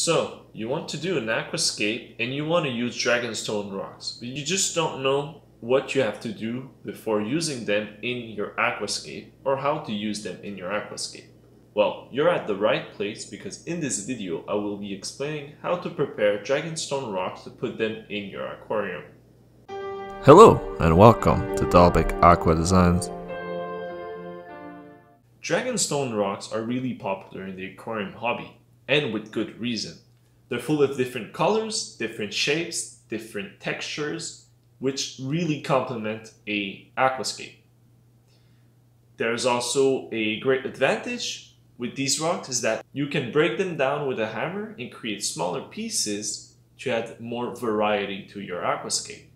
So, you want to do an aquascape and you want to use Dragonstone rocks, but you just don't know what you have to do before using them in your aquascape or how to use them in your aquascape. Well, you're at the right place because in this video I will be explaining how to prepare Dragonstone rocks to put them in your aquarium. Hello and welcome to Dalbec Aqua Designs. Dragonstone rocks are really popular in the aquarium hobby, and with good reason. They're full of different colors, different shapes, different textures, which really complement a aquascape. There's also a great advantage with these rocks is that you can break them down with a hammer and create smaller pieces to add more variety to your aquascape.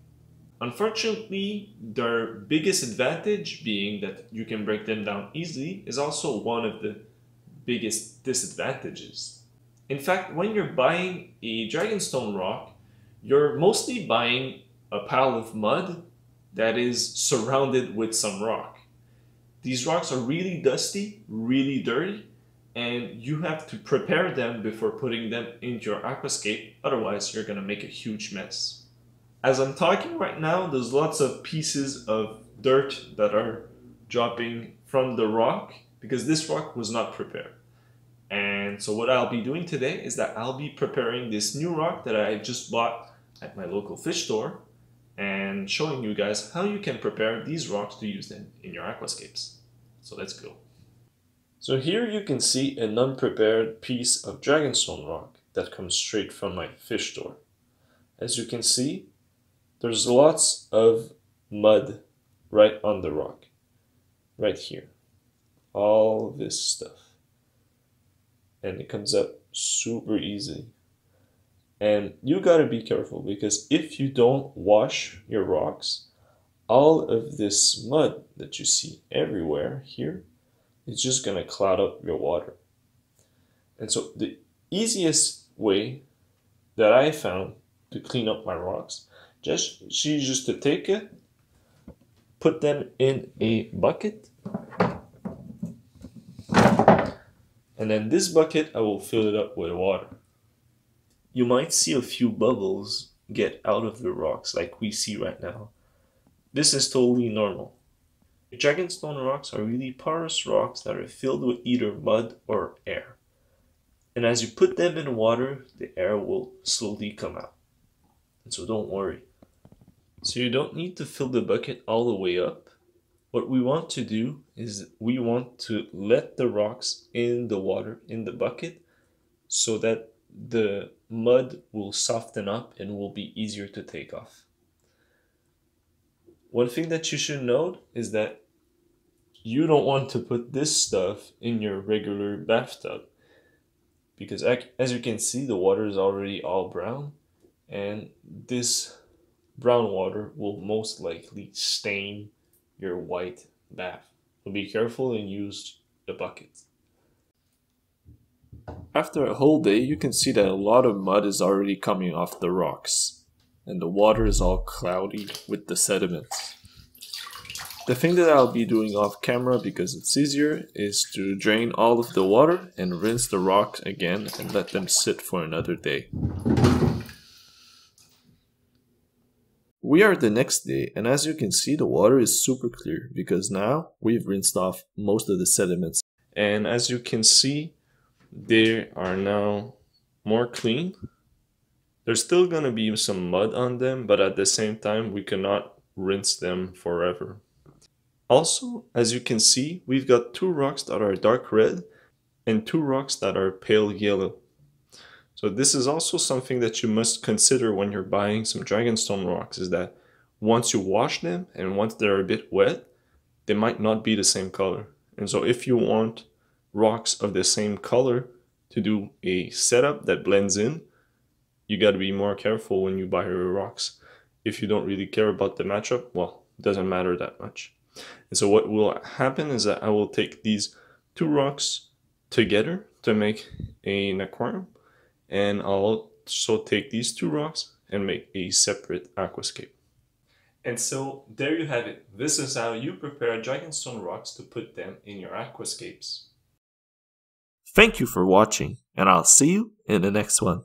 Unfortunately, their biggest advantage, being that you can break them down easily, is also one of the biggest disadvantages. In fact, when you're buying a Dragonstone rock, you're mostly buying a pile of mud that is surrounded with some rock. These rocks are really dusty, really dirty, and you have to prepare them before putting them into your aquascape, otherwise you're going to make a huge mess. As I'm talking right now, there's lots of pieces of dirt that are dropping from the rock because this rock was not prepared. And so what I'll be doing today is that I'll be preparing this new rock that I just bought at my local fish store and showing you guys how you can prepare these rocks to use them in your aquascapes. So let's go. So here you can see an unprepared piece of Dragonstone rock that comes straight from my fish store. As you can see, there's lots of mud right on the rock, right here. All this stuff. And it comes up super easy. And you gotta be careful because if you don't wash your rocks, all of this mud that you see everywhere here is just gonna cloud up your water. And so the easiest way that I found to clean up my rocks just to take it, put them in a bucket, and then this bucket I will fill it up with water. You might see a few bubbles get out of the rocks like we see right now. This is totally normal. Dragonstone rocks are really porous rocks that are filled with either mud or air. And as you put them in water, the air will slowly come out. And so don't worry. So you don't need to fill the bucket all the way up. What we want to do is we want to let the rocks in the water in the bucket so that the mud will soften up and will be easier to take off. One thing that you should note is that you don't want to put this stuff in your regular bathtub because as you can see, the water is already all brown, and this brown water will most likely stain your white bath. So be careful and use the bucket. After a whole day, you can see that a lot of mud is already coming off the rocks, and the water is all cloudy with the sediments. The thing that I'll be doing off camera because it's easier is to drain all of the water and rinse the rocks again and let them sit for another day. We are the next day, and as you can see, the water is super clear because now we've rinsed off most of the sediments. And as you can see, they are now more clean. There's still going to be some mud on them, but at the same time, we cannot rinse them forever. Also, as you can see, we've got two rocks that are dark red and two rocks that are pale yellow. So this is also something that you must consider when you're buying some Dragonstone rocks, is that once you wash them and once they're a bit wet, they might not be the same color. And so if you want rocks of the same color to do a setup that blends in, you got to be more careful when you buy your rocks. If you don't really care about the matchup, well, it doesn't matter that much. And so what will happen is that I will take these two rocks together to make an aquarium. And I'll also take these two rocks and make a separate aquascape. And so there you have it. This is how you prepare Dragonstone rocks to put them in your aquascapes. Thank you for watching, and I'll see you in in the next one.